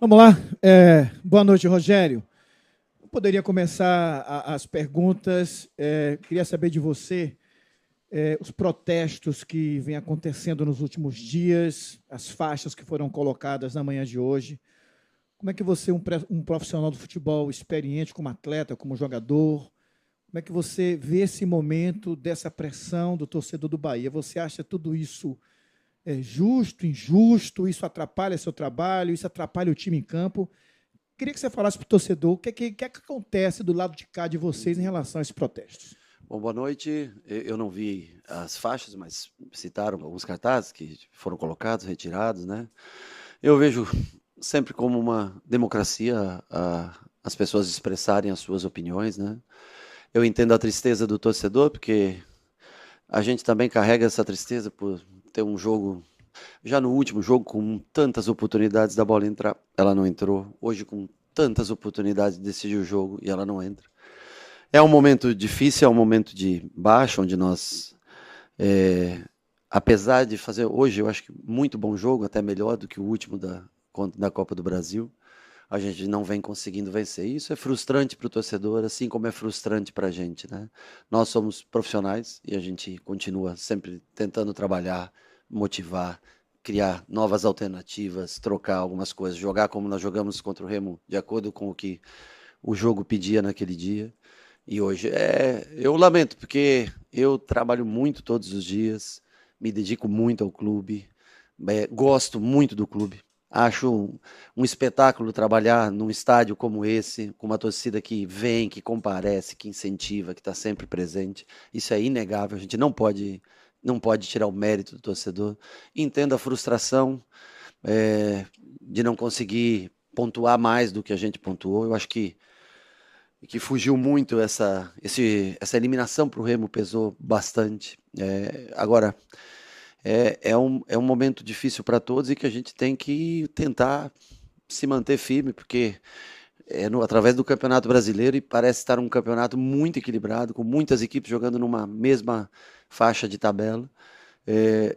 Vamos lá. Boa noite, Rogério. Eu poderia começar as perguntas. Queria saber de você os protestos que vêm acontecendo nos últimos dias, as faixas que foram colocadas na manhã de hoje. Como é que você, um profissional do futebol experiente como atleta, como jogador, como é que você vê esse momento dessa pressão do torcedor do Bahia? Você acha tudo isso justo, injusto? Isso atrapalha seu trabalho? Isso atrapalha o time em campo? Queria que você falasse para o torcedor o que acontece do lado de cá de vocês em relação a esses protestos. Bom, boa noite. Eu não vi as faixas, mas citaram alguns cartazes que foram colocados, retirados, né? Eu vejo sempre como uma democracia as pessoas expressarem as suas opiniões, né? Eu entendo a tristeza do torcedor, porque a gente também carrega essa tristeza por ter um jogo, já no último jogo, com tantas oportunidades da bola entrar, ela não entrou. Hoje, com tantas oportunidades de decidir o jogo e ela não entra. É um momento difícil, é um momento de baixa, onde nós, apesar de fazer hoje, eu acho que muito bom jogo, até melhor do que o último da Copa do Brasil, a gente não vem conseguindo vencer. Isso é frustrante para o torcedor, assim como é frustrante para a gente, né? Nós somos profissionais e a gente continua sempre tentando trabalhar, motivar, criar novas alternativas, trocar algumas coisas, jogar como nós jogamos contra o Remo, de acordo com o que o jogo pedia naquele dia. E hoje eu lamento, porque eu trabalho muito todos os dias, me dedico muito ao clube, gosto muito do clube. Acho um espetáculo trabalhar num estádio como esse, com uma torcida que vem, que comparece, que incentiva, que está sempre presente. Isso é inegável, a gente não pode tirar o mérito do torcedor. Entendo a frustração, de não conseguir pontuar mais do que a gente pontuou. Eu acho que fugiu muito essa eliminação para o Remo, pesou bastante. Agora, é um momento difícil para todos e que a gente tem que tentar se manter firme, porque através do Campeonato Brasileiro, e parece estar um campeonato muito equilibrado, com muitas equipes jogando numa mesma faixa de tabela.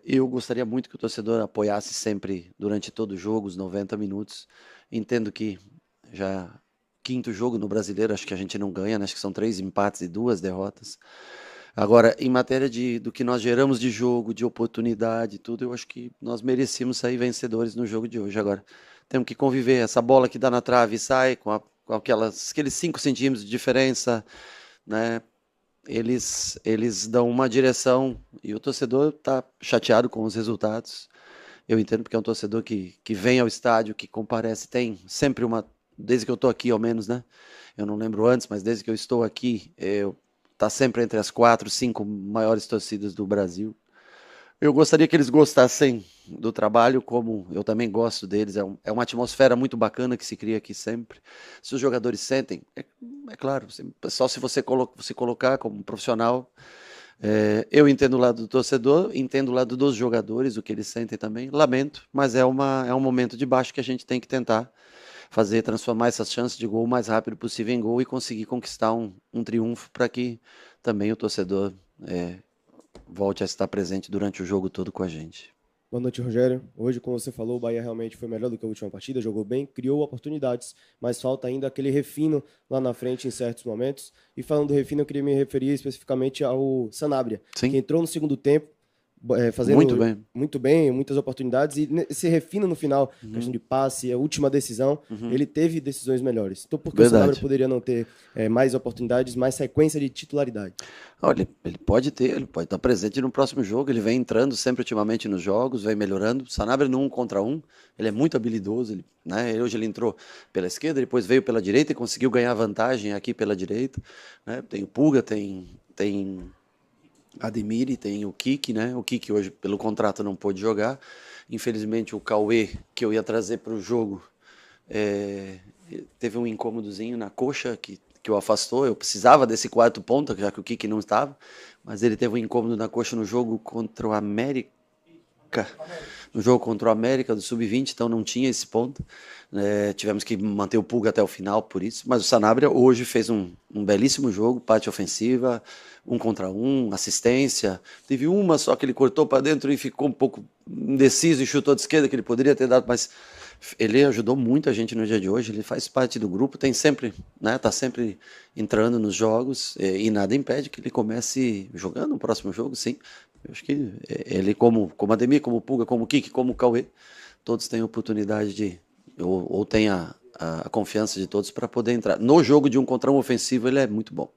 Eu gostaria muito que o torcedor apoiasse sempre durante todo o jogo, os 90 minutos. Entendo que já quinto jogo no Brasileiro, acho que a gente não ganha, né? Acho que são 3 empates e 2 derrotas. Agora, em matéria do que nós geramos de jogo, de oportunidade e tudo, eu acho que nós merecíamos sair vencedores no jogo de hoje. Agora, temos que conviver. Essa bola que dá na trave e sai com aqueles 5 centímetros de diferença, né? Eles dão uma direção e o torcedor está chateado com os resultados. Eu entendo, porque é um torcedor que vem ao estádio, que comparece, tem sempre desde que eu estou aqui ao menos, né? Eu não lembro antes, mas desde que eu estou aqui, tá sempre entre as 4, 5 maiores torcidas do Brasil. Eu gostaria que eles gostassem do trabalho, como eu também gosto deles. É uma atmosfera muito bacana que se cria aqui sempre. Se os jogadores sentem, é claro, só se você se colocar como um profissional. Eu entendo o lado do torcedor, entendo o lado dos jogadores, o que eles sentem também. Lamento, mas é um momento de baixo que a gente tem que tentar transformar essas chances de gol o mais rápido possível em gol e conseguir conquistar um triunfo para que também o torcedor volte a estar presente durante o jogo todo com a gente. Boa noite, Rogério. Hoje, como você falou, o Bahia realmente foi melhor do que a última partida, jogou bem, criou oportunidades, mas falta ainda aquele refino lá na frente em certos momentos. E falando do refino, eu queria me referir especificamente ao Sanabria, Sim. que entrou no segundo tempo, fazendo muito bem, muitas oportunidades, e se refina no final, questão de passe, a última decisão, ele teve decisões melhores. Então, por que o Sanabria poderia não ter mais oportunidades, mais sequência de titularidade? Olha, ele pode estar presente no próximo jogo, ele vem entrando sempre ultimamente nos jogos, vem melhorando. O Sanabria no 1 contra 1, ele é muito habilidoso, né? Hoje ele entrou pela esquerda, depois veio pela direita e conseguiu ganhar vantagem aqui pela direita, né? Tem o Pulga, tem Ademir, tem o Kiki, né? O Kiki hoje, pelo contrato, não pôde jogar. Infelizmente, o Cauê, que eu ia trazer para o jogo, teve um incômodozinho na coxa que o afastou. Eu precisava desse quarto ponta, já que o Kiki não estava, mas ele teve um incômodo na coxa no jogo contra o América. No jogo contra o América do Sub-20, então não tinha esse ponto. Tivemos que manter o Pulga até o final por isso. Mas o Sanabria hoje fez um belíssimo jogo, parte ofensiva, 1 contra 1, assistência. Teve uma só que ele cortou para dentro e ficou um pouco indeciso e chutou de esquerda, que ele poderia ter dado, mas Ele ajudou muito a gente no dia de hoje, ele faz parte do grupo, tem sempre, né, tá sempre entrando nos jogos e nada impede que ele comece jogando no próximo jogo, sim. Eu acho que ele, como Ademir, como Pulga, como Kiki, como Cauê, todos têm oportunidade de, ou têm a confiança de todos para poder entrar. No jogo de um contra um ofensivo, ele é muito bom.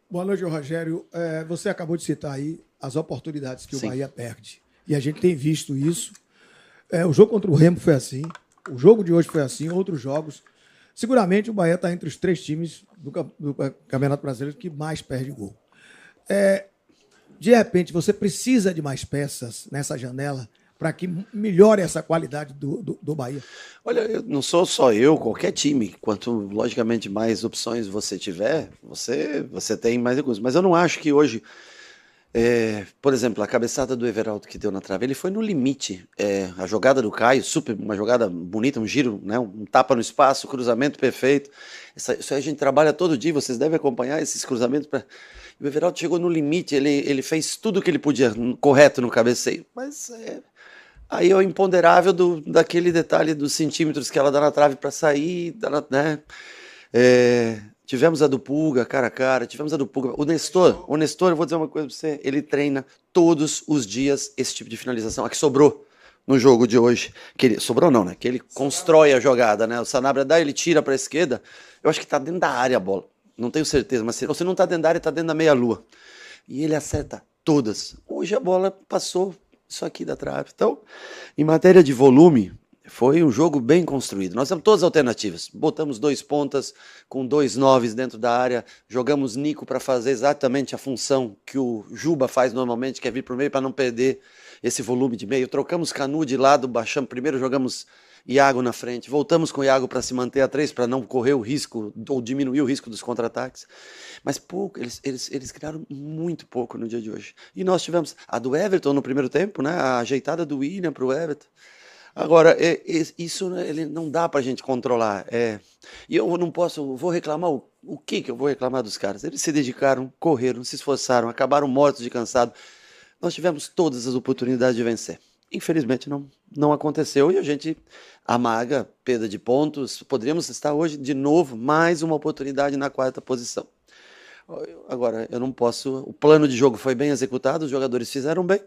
Boa noite, Rogério. Você acabou de citar aí as oportunidades que o Bahia perde. E a gente tem visto isso. O jogo contra o Remo foi assim. O jogo de hoje foi assim. Outros jogos. Seguramente o Bahia está entre os 3 times do Campeonato Brasileiro que mais perde gol. De repente, você precisa de mais peças nessa janela para que melhore essa qualidade do Bahia? Olha, não sou só eu, qualquer time. Quanto, logicamente, mais opções você tiver, você tem mais recursos. Mas eu não acho que hoje, por exemplo, a cabeçada do Everaldo que deu na trave, ele foi no limite. A jogada do Caio, uma jogada bonita, um giro, né, um tapa no espaço, cruzamento perfeito. Isso aí a gente trabalha todo dia, vocês devem acompanhar esses cruzamentos. O Everaldo chegou no limite, ele fez tudo o que ele podia correto no cabeceio, mas aí é o imponderável daquele detalhe dos centímetros que ela dá na trave para sair, né? Tivemos a do Pulga, cara a cara, tivemos a do Pulga. O Nestor, eu vou dizer uma coisa para você, ele treina todos os dias esse tipo de finalização. A que sobrou no jogo de hoje, sobrou não, né? Que ele constrói a jogada, né? O Sanabria dá, ele tira para a esquerda, eu acho que está dentro da área a bola. Não tenho certeza, mas se você não está dentro da área, está dentro da meia-lua. E ele acerta todas. Hoje a bola passou isso aqui da trave. Então, em matéria de volume, foi um jogo bem construído. Nós temos todas as alternativas. Botamos 2 pontas com 2 9s dentro da área. Jogamos Nico para fazer exatamente a função que o Juba faz normalmente, que é vir para o meio para não perder esse volume de meio. Trocamos Canu de lado, baixamos. Primeiro jogamos Iago na frente. Voltamos com o Iago para se manter a 3, para não correr o risco ou diminuir o risco dos contra-ataques. Mas pouco, eles criaram muito pouco no dia de hoje. E nós tivemos a do Everton no primeiro tempo, né? A ajeitada do William para o Everton. Agora, isso ele não dá para a gente controlar. E eu não posso, vou reclamar, o que eu vou reclamar dos caras? Eles se dedicaram, correram, se esforçaram, acabaram mortos de cansado. Nós tivemos todas as oportunidades de vencer. Infelizmente não aconteceu e a gente amarga perda de pontos. Poderíamos estar hoje de novo, mais uma oportunidade na 4ª posição. Agora, eu não posso. O plano de jogo foi bem executado, os jogadores fizeram bem,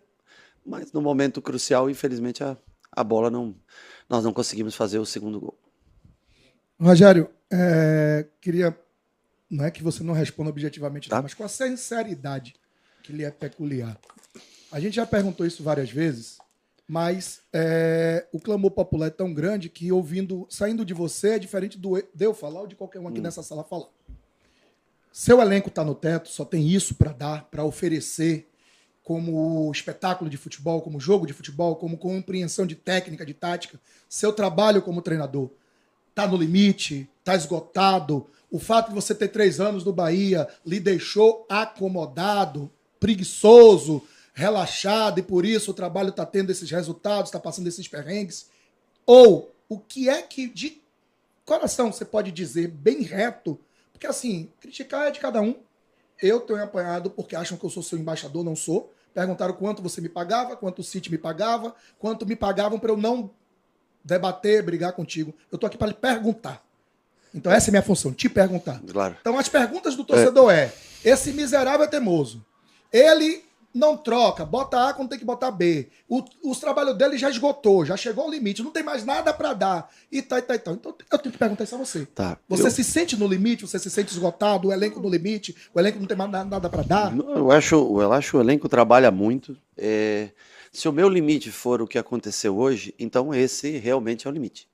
mas no momento crucial, infelizmente, a bola nós não conseguimos fazer o segundo gol. Rogério, queria. Não é que você não responda objetivamente, tá? Mas com a sinceridade que lhe é peculiar. A gente já perguntou isso várias vezes, mas o clamor popular é tão grande que saindo de você é diferente de eu falar ou de qualquer um aqui nessa sala falar. Seu elenco está no teto, só tem isso para dar, para oferecer como espetáculo de futebol, como jogo de futebol, como compreensão de técnica, de tática. Seu trabalho como treinador está no limite, está esgotado. O fato de você ter 3 anos no Bahia lhe deixou acomodado, preguiçoso, relaxado, e por isso o trabalho está tendo esses resultados, está passando esses perrengues? Ou o que é que de coração você pode dizer bem reto? Porque assim, criticar é de cada um. Eu tenho apanhado porque acham que eu sou seu embaixador, não sou. Perguntaram quanto você me pagava, quanto o City me pagava, quanto me pagavam para eu não debater, brigar contigo. Eu tô aqui para lhe perguntar. Então essa é a minha função, te perguntar. Claro. Então as perguntas do torcedor esse miserável é teimoso. Ele não troca, bota A quando tem que botar B. Os trabalhos dele já esgotou, já chegou ao limite, não tem mais nada para dar. E tal. Então eu tenho que perguntar isso a você. Tá. Você se sente no limite, você se sente esgotado, o elenco no limite, o elenco não tem mais nada para dar? Eu acho que o elenco trabalha muito. Se o meu limite for o que aconteceu hoje, então esse realmente é o limite.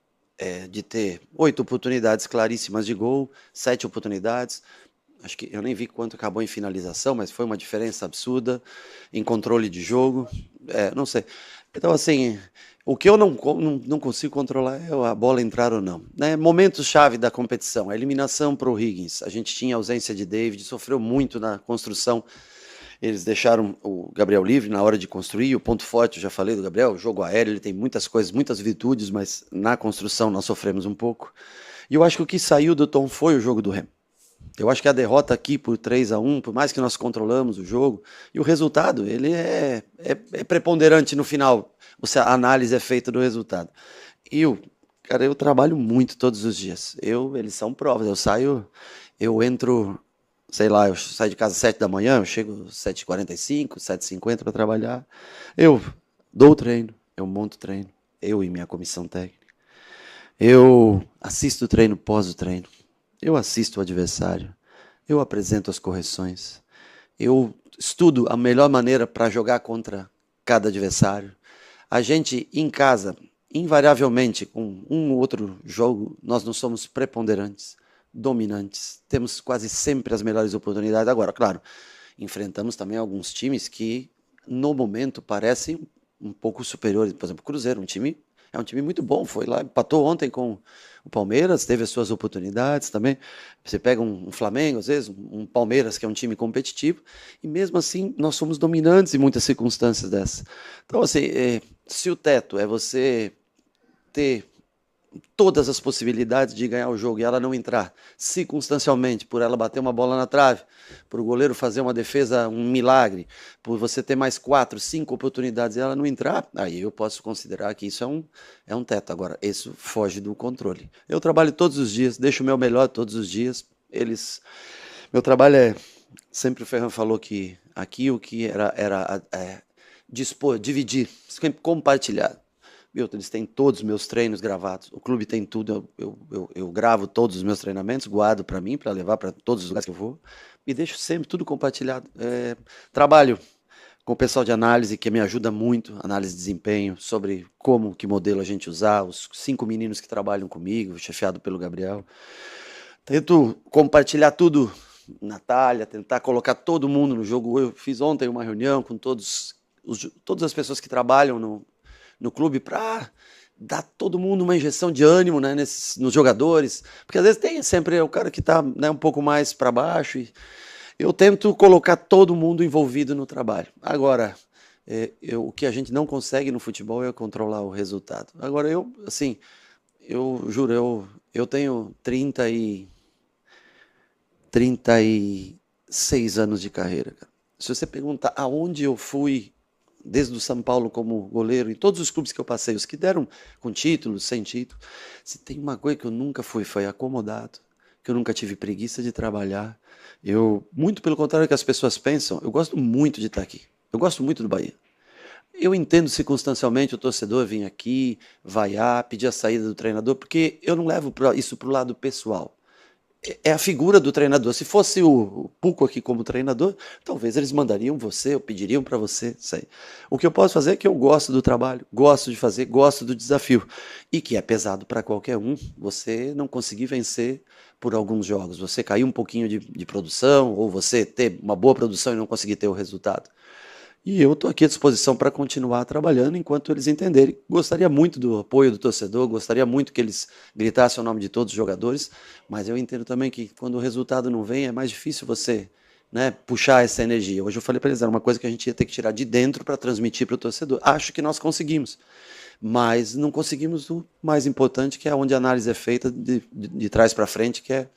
De ter 8 oportunidades claríssimas de gol, 7 oportunidades. Acho que eu nem vi quanto acabou em finalização, mas foi uma diferença absurda em controle de jogo. Não sei. Então, assim, o que eu não consigo controlar é a bola entrar ou não. Né? Momentos-chave da competição. A eliminação para o Higgins. A gente tinha ausência de David, sofreu muito na construção. Eles deixaram o Gabriel livre na hora de construir. O ponto forte, eu já falei do Gabriel, o jogo aéreo, ele tem muitas coisas, muitas virtudes, mas na construção nós sofremos um pouco. E eu acho que o que saiu do tom foi o jogo do Remo. Eu acho que a derrota aqui por 3-1, por mais que nós controlamos o jogo, e o resultado, ele é preponderante no final. A análise é feita do resultado. E Cara, eu trabalho muito todos os dias. Eles são provas. Eu entro, sei lá, eu saio de casa às 7 da manhã, eu chego às 7h45, 7h50 para trabalhar. Eu dou o treino, eu monto o treino, eu e minha comissão técnica. Eu assisto o treino pós o treino. Eu assisto o adversário. Eu apresento as correções. Eu estudo a melhor maneira para jogar contra cada adversário. A gente, em casa, invariavelmente, com um ou outro jogo, nós não somos preponderantes, dominantes. Temos quase sempre as melhores oportunidades. Agora, claro, enfrentamos também alguns times que, no momento, parecem um pouco superiores. Por exemplo, o Cruzeiro, é um time muito bom. Foi lá, empatou ontem com o Palmeiras, teve as suas oportunidades também. Você pega um Flamengo, às vezes, um Palmeiras, que é um time competitivo, e mesmo assim nós somos dominantes em muitas circunstâncias dessas. Então, assim, se o teto é você ter todas as possibilidades de ganhar o jogo e ela não entrar, circunstancialmente, por ela bater uma bola na trave, por o goleiro fazer uma defesa, um milagre, por você ter mais 4, 5 oportunidades e ela não entrar, aí eu posso considerar que isso é um teto. Agora, isso foge do controle. Eu trabalho todos os dias, deixo o meu melhor todos os dias. Meu trabalho sempre o Ferran falou que aqui o que era dispor, dividir, compartilhar. Eles têm todos os meus treinos gravados, o clube tem tudo, eu gravo todos os meus treinamentos, guardo para mim, para levar para todos os lugares que eu vou, e deixo sempre tudo compartilhado. Trabalho com o pessoal de análise, que me ajuda muito, análise de desempenho, sobre que modelo a gente usar, os 5 meninos que trabalham comigo, chefiado pelo Gabriel. Tento compartilhar tudo, Natália, tentar colocar todo mundo no jogo. Eu fiz ontem uma reunião com todas as pessoas que trabalham no clube para dar todo mundo uma injeção de ânimo, né, nos jogadores, porque às vezes tem sempre o cara que está, né, um pouco mais para baixo, e eu tento colocar todo mundo envolvido no trabalho. Agora, o que a gente não consegue no futebol é controlar o resultado. Agora, eu juro, eu tenho 36 anos de carreira, cara. Se você perguntar aonde eu fui, desde o São Paulo como goleiro, em todos os clubes que eu passei, os que deram com títulos, sem título, se tem uma coisa que eu nunca fui, foi acomodado, que eu nunca tive preguiça de trabalhar. Muito pelo contrário do que as pessoas pensam, eu gosto muito de estar aqui. Eu gosto muito do Bahia. Eu entendo circunstancialmente o torcedor vir aqui, vaiar, pedir a saída do treinador, porque eu não levo isso para o lado pessoal. É a figura do treinador. Se fosse o Puco aqui como treinador, talvez eles mandariam você, ou pediriam para você sair. O que eu posso fazer é que eu gosto do trabalho, gosto de fazer, gosto do desafio. E que é pesado para qualquer um, você não conseguir vencer por alguns jogos, você cair um pouquinho de produção, ou você ter uma boa produção e não conseguir ter o resultado. E eu estou aqui à disposição para continuar trabalhando enquanto eles entenderem. Gostaria muito do apoio do torcedor, gostaria muito que eles gritassem o nome de todos os jogadores, mas eu entendo também que quando o resultado não vem, é mais difícil você, né, puxar essa energia. Hoje eu falei para eles, era uma coisa que a gente ia ter que tirar de dentro para transmitir para o torcedor. Acho que nós conseguimos, mas não conseguimos o mais importante, que é onde a análise é feita de trás para frente, que é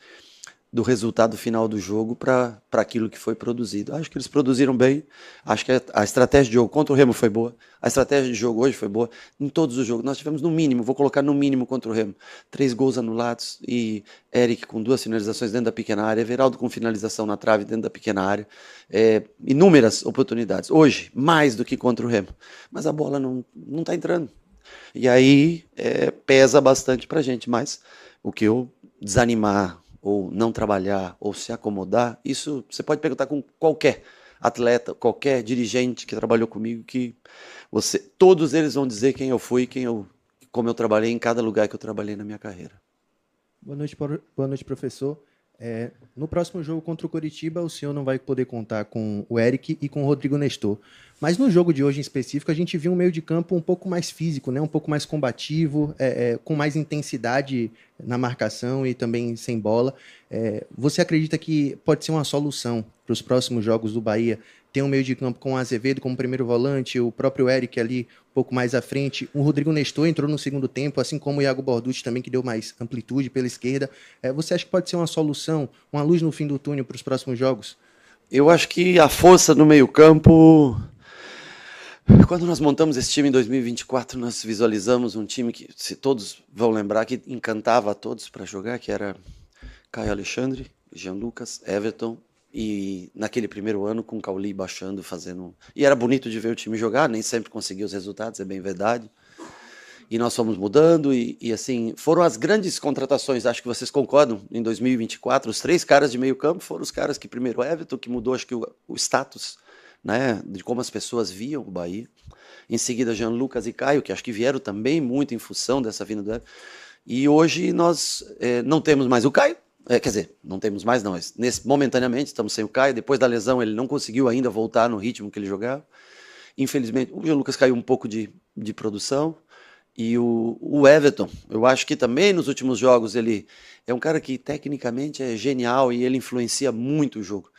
do resultado final do jogo para aquilo que foi produzido. Acho que eles produziram bem, acho que a estratégia de jogo contra o Remo foi boa, a estratégia de jogo hoje foi boa, em todos os jogos. Nós tivemos no mínimo, vou colocar no mínimo contra o Remo, 3 gols anulados, e Eric com 2 finalizações dentro da pequena área, Everaldo com finalização na trave dentro da pequena área, inúmeras oportunidades. Hoje, mais do que contra o Remo, mas a bola não está entrando. E aí pesa bastante para a gente, mas o que eu desanimar, ou não trabalhar, ou se acomodar, isso você pode perguntar com qualquer atleta, qualquer dirigente que trabalhou comigo, que todos eles vão dizer quem eu fui, como eu trabalhei em cada lugar que eu trabalhei na minha carreira. Boa noite, professor. No próximo jogo contra o Coritiba, o senhor não vai poder contar com o Eric e com o Rodrigo Nestor. Mas no jogo de hoje em específico, a gente viu um meio de campo um pouco mais físico, né? Um pouco mais combativo, com mais intensidade na marcação e também sem bola. Você acredita que pode ser uma solução para os próximos jogos do Bahia ter um meio de campo com o Azevedo como primeiro volante, o próprio Eric ali um pouco mais à frente, o Rodrigo Nestor entrou no segundo tempo, assim como o Iago Borducci também, que deu mais amplitude pela esquerda. Você acha que pode ser uma solução, uma luz no fim do túnel para os próximos jogos? Eu acho que a força no meio campo Quando nós montamos esse time em 2024, nós visualizamos um time que, se todos vão lembrar, que encantava a todos para jogar, que era Caio Alexandre, Jean Lucas, Everton, e naquele primeiro ano com o Cauli baixando, fazendo... E era bonito de ver o time jogar, nem sempre conseguia os resultados, é bem verdade. E nós fomos mudando e assim, foram as grandes contratações, acho que vocês concordam, em 2024, os 3 caras de meio campo foram os caras que, primeiro Everton, que mudou acho que o status, né, de como as pessoas viam o Bahia. Em seguida, Jean Lucas e Caio, que acho que vieram também muito em função dessa vinda do Everton. E hoje nós não temos mais o Caio, quer dizer, não temos mais não, momentaneamente estamos sem o Caio, depois da lesão ele não conseguiu ainda voltar no ritmo que ele jogava. Infelizmente, o Jean Lucas caiu um pouco de produção. E o Everton, eu acho que também nos últimos jogos ele é um cara que tecnicamente é genial e ele influencia muito o jogo.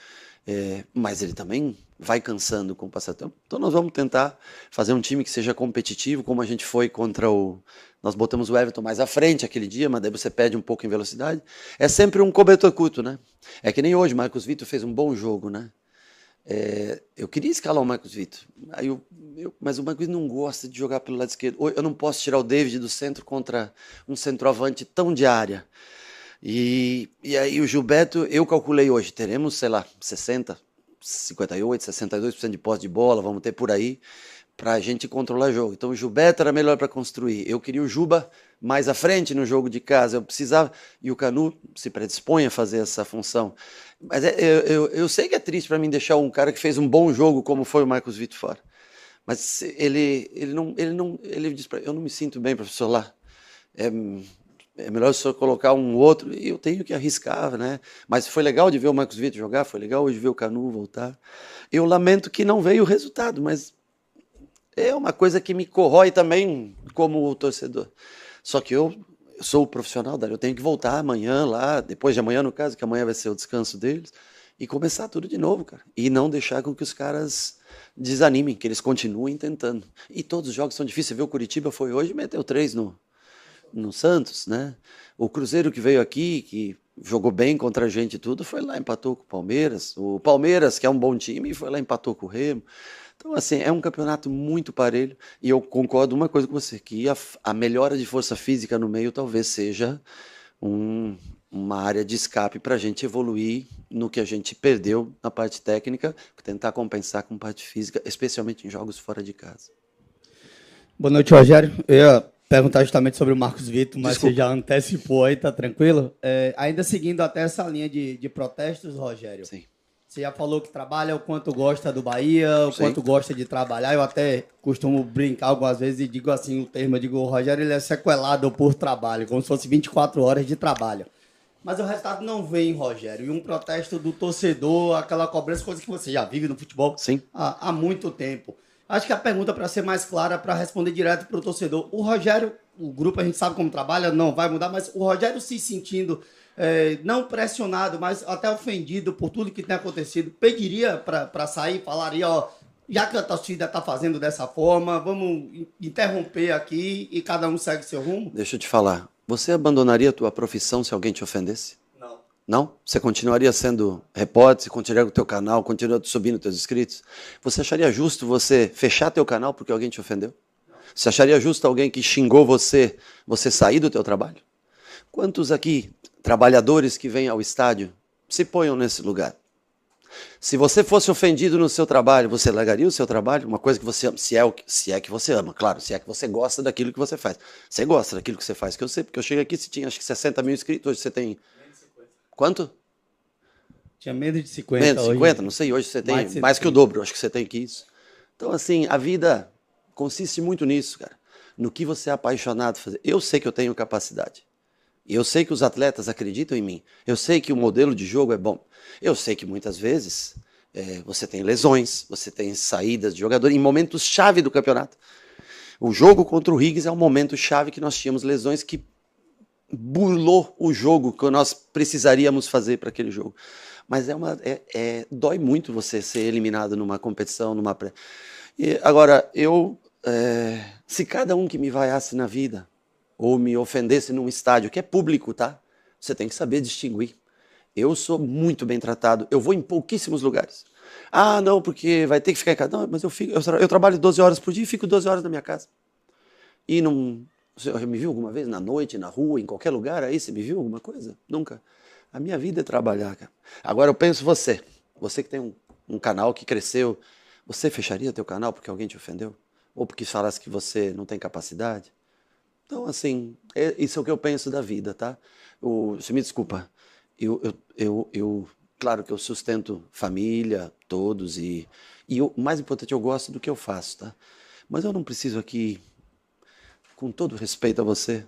Mas ele também vai cansando com o passar do tempo. Então nós vamos tentar fazer um time que seja competitivo, como a gente foi contra o... Nós botamos o Everton mais à frente aquele dia, mas daí você perde um pouco em velocidade. É sempre um cobertor curto, né? É que nem hoje, Marcos Vitor fez um bom jogo, né? Eu queria escalar o Marcos Vitor, mas o Marcos Vitor não gosta de jogar pelo lado esquerdo. Eu não posso tirar o David do centro contra um centroavante tão de área. E aí o Gilberto, eu calculei hoje, teremos, sei lá, 60, 58, 62% de posse de bola, vamos ter por aí, para a gente controlar o jogo. Então o Gilberto era melhor para construir. Eu queria o Juba mais à frente no jogo de casa, eu precisava, e o Canu se predispõe a fazer essa função. Mas eu sei que é triste para mim deixar um cara que fez um bom jogo como foi o Marcos Vitor fora. Mas ele diz para eu não me sinto bem, professor, lá. É melhor o senhor colocar um outro, e eu tenho que arriscar, né? Mas foi legal de ver o Marcos Vitor jogar, foi legal de ver o Canu voltar. Eu lamento que não veio o resultado, mas é uma coisa que me corrói também como torcedor. Só que eu sou o profissional, eu tenho que voltar amanhã lá, depois de amanhã no caso, que amanhã vai ser o descanso deles, e começar tudo de novo, cara. E não deixar com que os caras desanimem, que eles continuem tentando. E todos os jogos são difíceis. Você vê o Curitiba foi hoje e meteu 3 no Santos, né? O Cruzeiro que veio aqui, que jogou bem contra a gente e tudo, foi lá, empatou com o Palmeiras. O Palmeiras, que é um bom time, foi lá, empatou com o Remo. Então, assim, é um campeonato muito parelho, e eu concordo uma coisa com você, que a melhora de força física no meio talvez seja uma área de escape para a gente evoluir no que a gente perdeu na parte técnica, tentar compensar com parte física, especialmente em jogos fora de casa. Boa noite, Rogério. Eu ia perguntar justamente sobre o Marcos Vitor, mas Desculpa. Você já antecipou aí, tá tranquilo? Ainda seguindo até essa linha de protestos, Rogério. Sim. Você já falou que trabalha, o quanto gosta do Bahia, o quanto gosta de trabalhar. Eu até costumo brincar algumas vezes e digo assim, o termo, eu digo, o Rogério ele é sequelado por trabalho, como se fosse 24 horas de trabalho. Mas o resultado não vem, Rogério. E um protesto do torcedor, aquela cobrança, coisa que você já vive no futebol há muito tempo. Acho que a pergunta, para ser mais clara, para responder direto para o torcedor, o Rogério, o grupo a gente sabe como trabalha, não vai mudar, mas o Rogério se sentindo... não pressionado, mas até ofendido por tudo que tem acontecido, pediria para sair, falaria, ó, já que a torcida está fazendo dessa forma, vamos interromper aqui e cada um segue seu rumo? Deixa eu te falar, você abandonaria a tua profissão se alguém te ofendesse? Não. Não? Você continuaria sendo repórter, você continuaria com o teu canal, continuaria subindo teus inscritos? Você acharia justo você fechar teu canal porque alguém te ofendeu? Não. Você acharia justo alguém que xingou você sair do teu trabalho? Quantos aqui trabalhadores que vêm ao estádio se ponham nesse lugar? Se você fosse ofendido no seu trabalho, você largaria o seu trabalho? Uma coisa que você ama, se é que você ama, claro, se é que você gosta daquilo que você faz. Você gosta daquilo que você faz, que eu sei, porque eu cheguei aqui, você tinha acho que 60 mil inscritos, hoje você tem... Quanto? Tinha menos de 50. Menos de 50, hoje, não sei, hoje você tem mais que o dobro, acho que você tem que isso. Então, assim, a vida consiste muito nisso, cara. No que você é apaixonado por fazer. Eu sei que eu tenho capacidade. Eu sei que os atletas acreditam em mim. Eu sei que o modelo de jogo é bom. Eu sei que muitas vezes você tem lesões, você tem saídas de jogador em momentos chave do campeonato. O jogo contra o Higgs é um momento chave que nós tínhamos lesões que burlou o jogo que nós precisaríamos fazer para aquele jogo. Mas dói muito você ser eliminado numa competição, agora, se cada um que me vaiasse na vida ou me ofendesse num estádio, que é público, tá? Você tem que saber distinguir. Eu sou muito bem tratado, eu vou em pouquíssimos lugares. Ah, não, porque vai ter que ficar em casa. Não, mas eu trabalho 12 horas por dia e fico 12 horas na minha casa. E não... Você me viu alguma vez na noite, na rua, em qualquer lugar aí? Você me viu alguma coisa? Nunca. A minha vida é trabalhar, cara. Agora eu penso você que tem um canal que cresceu, você fecharia teu canal porque alguém te ofendeu? Ou porque falasse que você não tem capacidade? Então, assim, isso é o que eu penso da vida, tá? Você me desculpa, claro que eu sustento família, todos, e o mais importante, eu gosto do que eu faço, tá? Mas eu não preciso aqui, com todo respeito a você,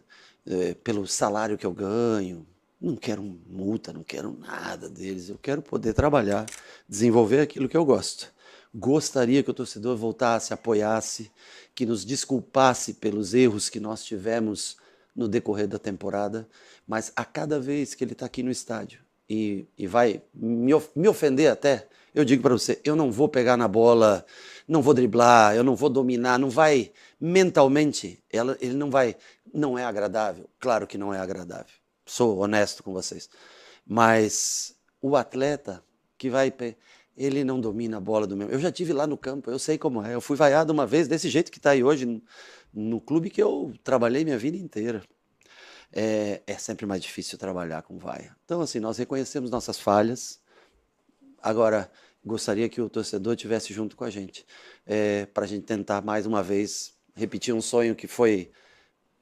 pelo salário que eu ganho, não quero multa, não quero nada deles, eu quero poder trabalhar, desenvolver aquilo que eu gosto. Gostaria que o torcedor voltasse, apoiasse, que nos desculpasse pelos erros que nós tivemos no decorrer da temporada, mas a cada vez que ele está aqui no estádio e vai me ofender até, eu digo para você, eu não vou pegar na bola, não vou driblar, eu não vou dominar, não vai, mentalmente, ele não vai, não é agradável, claro que não é agradável, sou honesto com vocês, mas o atleta que vai... Ele não domina a bola do mesmo. Eu já tive lá no campo, eu sei como é. Eu fui vaiado uma vez desse jeito que está aí hoje, no clube que eu trabalhei minha vida inteira. É sempre mais difícil trabalhar com vaia. Então, assim, nós reconhecemos nossas falhas. Agora, gostaria que o torcedor estivesse junto com a gente, para a gente tentar mais uma vez repetir um sonho que foi,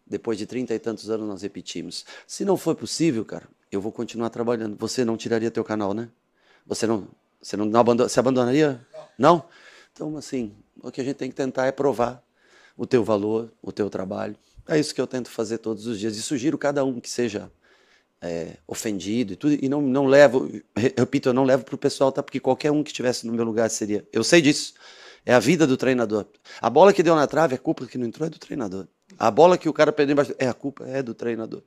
depois de 30 e tantos anos, nós repetimos. Se não for possível, cara, eu vou continuar trabalhando. Você não tiraria teu canal, né? Você abandonaria? Não? Então, assim, o que a gente tem que tentar é provar o teu valor, o teu trabalho. É isso que eu tento fazer todos os dias. E sugiro cada um que seja ofendido e tudo. E não levo, repito, eu não levo para o pessoal, tá? Porque qualquer um que estivesse no meu lugar seria. Eu sei disso. É a vida do treinador. A bola que deu na trave, a culpa que não entrou é do treinador. A bola que o cara perdeu embaixo, a culpa é do treinador.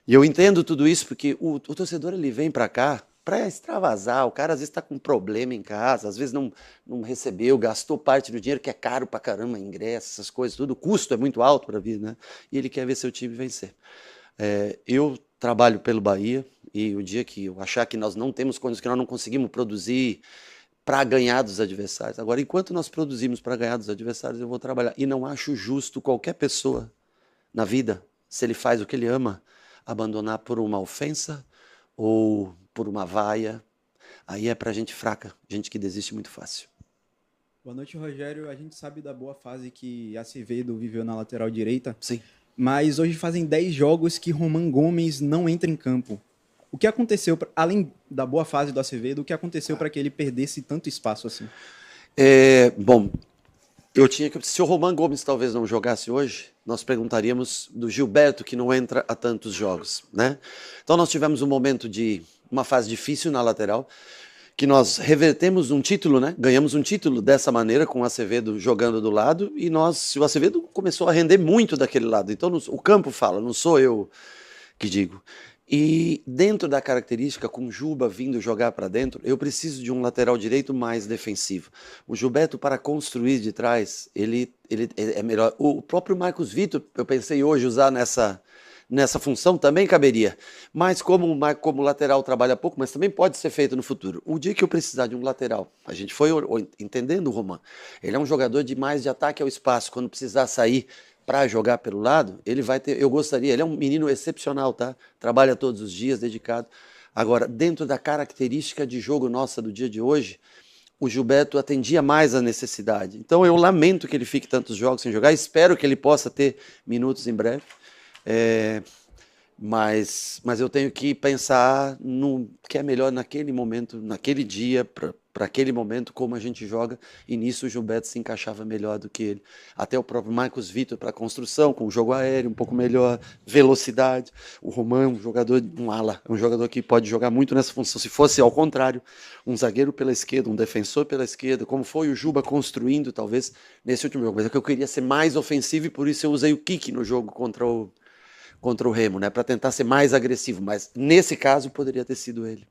E eu entendo tudo isso porque o torcedor ele vem para cá para extravasar. O cara às vezes está com problema em casa, às vezes não recebeu, gastou parte do dinheiro, que é caro pra caramba, ingresso, essas coisas, tudo. O custo é muito alto para vir, né? E ele quer ver seu time vencer. Eu trabalho pelo Bahia e o dia que eu achar que nós não temos condições, que nós não conseguimos produzir para ganhar dos adversários. Agora, enquanto nós produzimos para ganhar dos adversários, eu vou trabalhar. E não acho justo qualquer pessoa na vida, se ele faz o que ele ama, abandonar por uma ofensa ou por uma vaia. Aí é pra gente fraca, gente que desiste muito fácil. Boa noite, Rogério. A gente sabe da boa fase que Acevedo viveu na lateral direita. Sim. Mas hoje fazem 10 jogos que Roman Gomes não entra em campo. O que aconteceu, além da boa fase do Acevedo, o que aconteceu para que ele perdesse tanto espaço assim? Bom, se o Roman Gomes talvez não jogasse hoje, nós perguntaríamos do Gilberto, que não entra a tantos jogos, né? Então nós tivemos um momento de uma fase difícil na lateral, que nós revertemos um título, né? Ganhamos um título dessa maneira, com o Acevedo jogando do lado, e o Acevedo começou a render muito daquele lado. Então o campo fala, não sou eu que digo. E dentro da característica, com o Juba vindo jogar para dentro, eu preciso de um lateral direito mais defensivo. O Gilberto, para construir de trás, ele é melhor. O próprio Marcos Vitor, eu pensei hoje usar nessa função, também caberia. Mas como o lateral trabalha pouco, mas também pode ser feito no futuro. O dia que eu precisar de um lateral, a gente foi entendendo o Roman, ele é um jogador de ataque ao espaço, quando precisar sair para jogar pelo lado, ele vai ter, eu gostaria, ele é um menino excepcional, tá? Trabalha todos os dias, dedicado. Agora, dentro da característica de jogo nossa do dia de hoje, o Gilberto atendia mais a necessidade. Então eu lamento que ele fique tantos jogos sem jogar, espero que ele possa ter minutos em breve, mas eu tenho que pensar no que é melhor naquele momento, naquele dia, para aquele momento, como a gente joga, e nisso o Gilberto se encaixava melhor do que ele. Até o próprio Marcos Vitor para a construção, com o jogo aéreo um pouco melhor, velocidade. O Roman, um ala, um jogador que pode jogar muito nessa função. Se fosse ao contrário, um zagueiro pela esquerda, um defensor pela esquerda, como foi o Juba construindo, talvez, nesse último jogo. Mas é que eu queria ser mais ofensivo e por isso eu usei o Kiki no jogo contra o Remo, né, para tentar ser mais agressivo. Mas nesse caso poderia ter sido ele.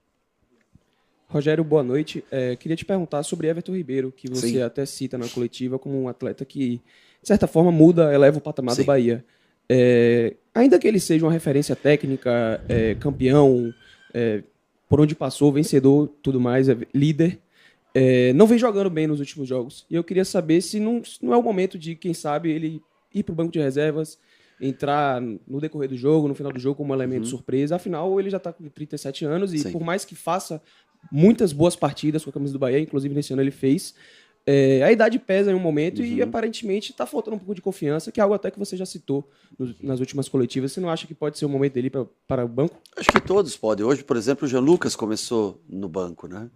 Rogério, boa noite. Queria te perguntar sobre Everton Ribeiro, que você Sim. até cita na coletiva como um atleta que, de certa forma, eleva o patamar Sim. do Bahia. Ainda que ele seja uma referência técnica, campeão, por onde passou, vencedor, tudo mais, líder, não vem jogando bem nos últimos jogos. E eu queria saber se não é o momento de, quem sabe, ele ir para o banco de reservas, entrar no decorrer do jogo, no final do jogo, como um elemento surpresa. Afinal, ele já está com 37 anos e por mais que faça muitas boas partidas com a camisa do Bahia, inclusive nesse ano ele fez, a idade pesa em um momento e aparentemente está faltando um pouco de confiança, que é algo até que você já citou nas últimas coletivas. Você não acha que pode ser o momento dele para o banco? Acho que todos podem. Hoje, por exemplo, o Jean Lucas começou no banco, né?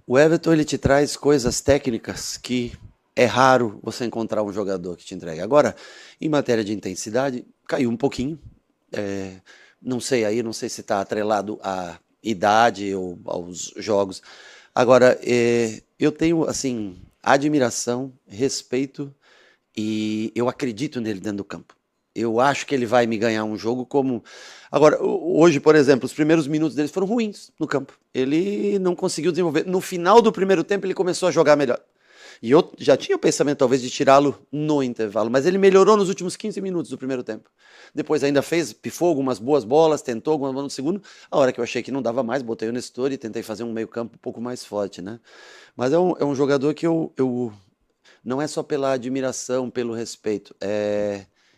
O Everton, ele te traz coisas técnicas que é raro você encontrar um jogador que te entregue. Agora, em matéria de intensidade, caiu um pouquinho. Não sei se está atrelado à idade ou aos jogos. Agora, eu tenho, assim, admiração, respeito e eu acredito nele dentro do campo. Eu acho que ele vai me ganhar um jogo como... Agora, hoje, por exemplo, os primeiros minutos dele foram ruins no campo. Ele não conseguiu desenvolver. No final do primeiro tempo, ele começou a jogar melhor. E eu já tinha o pensamento, talvez, de tirá-lo no intervalo, mas ele melhorou nos últimos 15 minutos do primeiro tempo. Depois ainda pifou algumas boas bolas, tentou algumas bolas no segundo. A hora que eu achei que não dava mais, botei o Nestor e tentei fazer um meio campo um pouco mais forte, né? Mas é um jogador que eu não é só pela admiração, pelo respeito.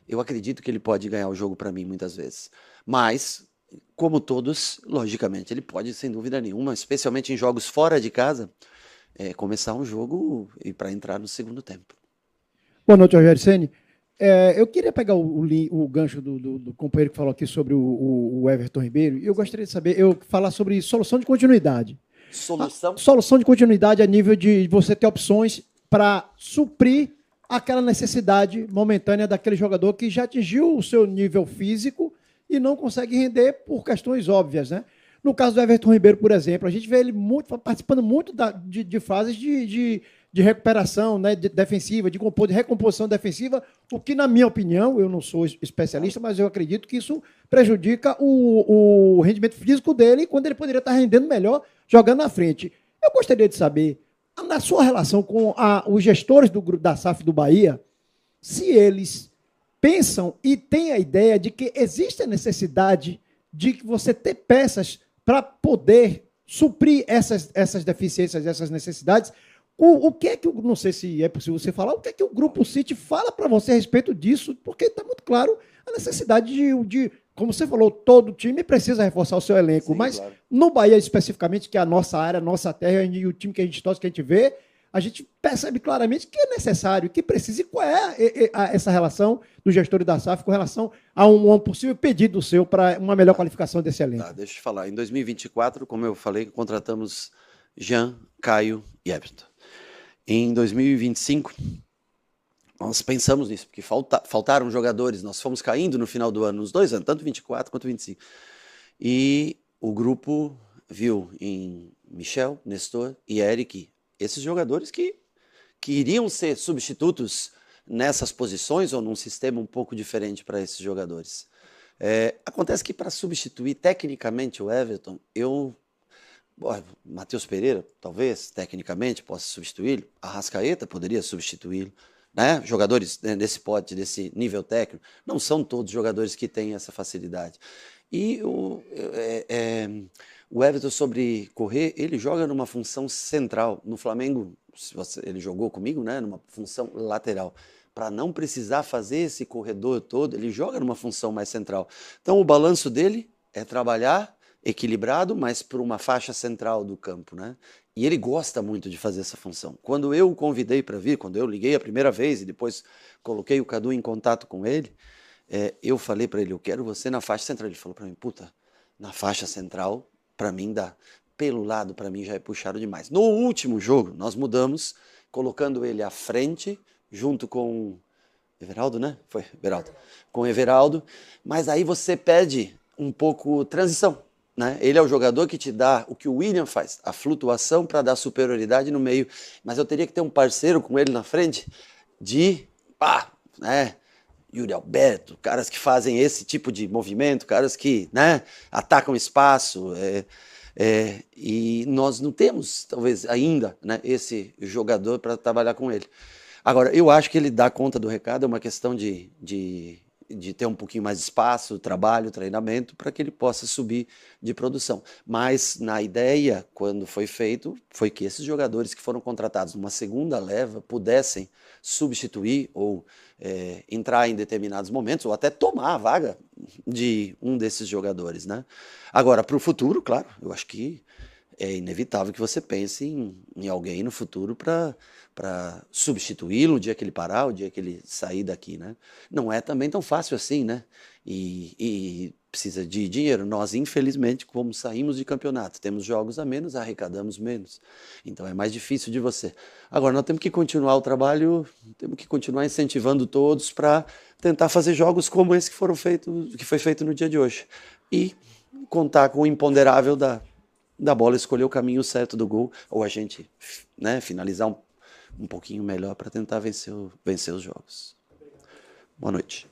Eu acredito que ele pode ganhar o jogo para mim muitas vezes. Mas, como todos, logicamente, ele pode, sem dúvida nenhuma, especialmente em jogos fora de casa, começar um jogo e para entrar no segundo tempo. Boa noite, Rogério Ceni. Eu queria pegar o gancho do companheiro que falou aqui sobre o Everton Ribeiro, e eu gostaria de saber, falar sobre solução de continuidade. Solução de continuidade a nível de você ter opções para suprir aquela necessidade momentânea daquele jogador que já atingiu o seu nível físico e não consegue render por questões óbvias, né? No caso do Everton Ribeiro, por exemplo, a gente vê ele participando muito de fases de recuperação, né, defensiva, de recomposição defensiva, o que, na minha opinião, eu não sou especialista, mas eu acredito que isso prejudica o rendimento físico dele quando ele poderia estar rendendo melhor jogando na frente. Eu gostaria de saber, na sua relação com os gestores do grupo da SAF do Bahia, se eles pensam e têm a ideia de que existe a necessidade de que você ter peças para poder suprir essas deficiências, essas necessidades. O que é que, não sei se é possível você falar, o que é que o Grupo City fala para você a respeito disso? Porque está muito claro a necessidade de, como você falou, todo time precisa reforçar o seu elenco, sim, mas claro, no Bahia especificamente, que é a nossa área, a nossa terra, e o time que a gente torce, que a gente vê, a gente percebe claramente que é necessário, que precisa, e qual é essa relação do gestor da SAF com relação a um possível pedido seu para uma melhor qualificação desse elenco. Deixa eu te falar. Em 2024, como eu falei, contratamos Jean, Caio e Everton. Em 2025, nós pensamos nisso, porque faltaram jogadores, nós fomos caindo no final do ano, nos 2 anos, tanto 24 quanto 25. E o grupo viu em Michel, Nestor e Eric esses jogadores que iriam ser substitutos nessas posições ou num sistema um pouco diferente para esses jogadores. Acontece que para substituir tecnicamente o Everton, Matheus Pereira, talvez, tecnicamente, possa substituí-lo. Arrascaeta poderia substituí-lo. Né? Jogadores desse pote, desse nível técnico, não são todos jogadores que têm essa facilidade. E o Everton, sobre correr, ele joga numa função central. No Flamengo, ele jogou comigo, né, numa função lateral. Para não precisar fazer esse corredor todo, ele joga numa função mais central. Então, o balanço dele é trabalhar equilibrado, mas por uma faixa central do campo, né? E ele gosta muito de fazer essa função. Quando eu o convidei para vir, quando eu liguei a primeira vez e depois coloquei o Cadu em contato com ele, eu falei para ele, eu quero você na faixa central. Ele falou para mim, na faixa central, para mim dá. Pelo lado, para mim já é puxado demais. No último jogo, nós mudamos, colocando ele à frente, junto com Everaldo, né? Foi, Everaldo. Com Everaldo, mas aí você pede um pouco transição, né? Ele é o jogador que te dá o que o William faz, a flutuação para dar superioridade no meio. Mas eu teria que ter um parceiro com ele na frente Yuri Alberto, caras que fazem esse tipo de movimento, caras que, né, atacam espaço, e nós não temos, talvez, ainda, né, esse jogador para trabalhar com ele. Agora, eu acho que ele dá conta do recado, é uma questão de de ter um pouquinho mais de espaço, trabalho, treinamento, para que ele possa subir de produção. Mas na ideia, quando foi feito, foi que esses jogadores que foram contratados numa segunda leva pudessem substituir ou entrar em determinados momentos, ou até tomar a vaga de um desses jogadores, né? Agora, para o futuro, claro, eu acho que é inevitável que você pense em alguém no futuro para substituí-lo o dia que ele parar, o dia que ele sair daqui, né? Não é também tão fácil assim, né? E precisa de dinheiro. Nós, infelizmente, como saímos de campeonato, temos jogos a menos, arrecadamos menos. Então é mais difícil de você. Agora, nós temos que continuar o trabalho, temos que continuar incentivando todos para tentar fazer jogos como esse que foi feito no dia de hoje. E contar com o imponderável da bola, escolher o caminho certo do gol, ou a gente, né, finalizar um pouquinho melhor para tentar vencer os jogos. Boa noite.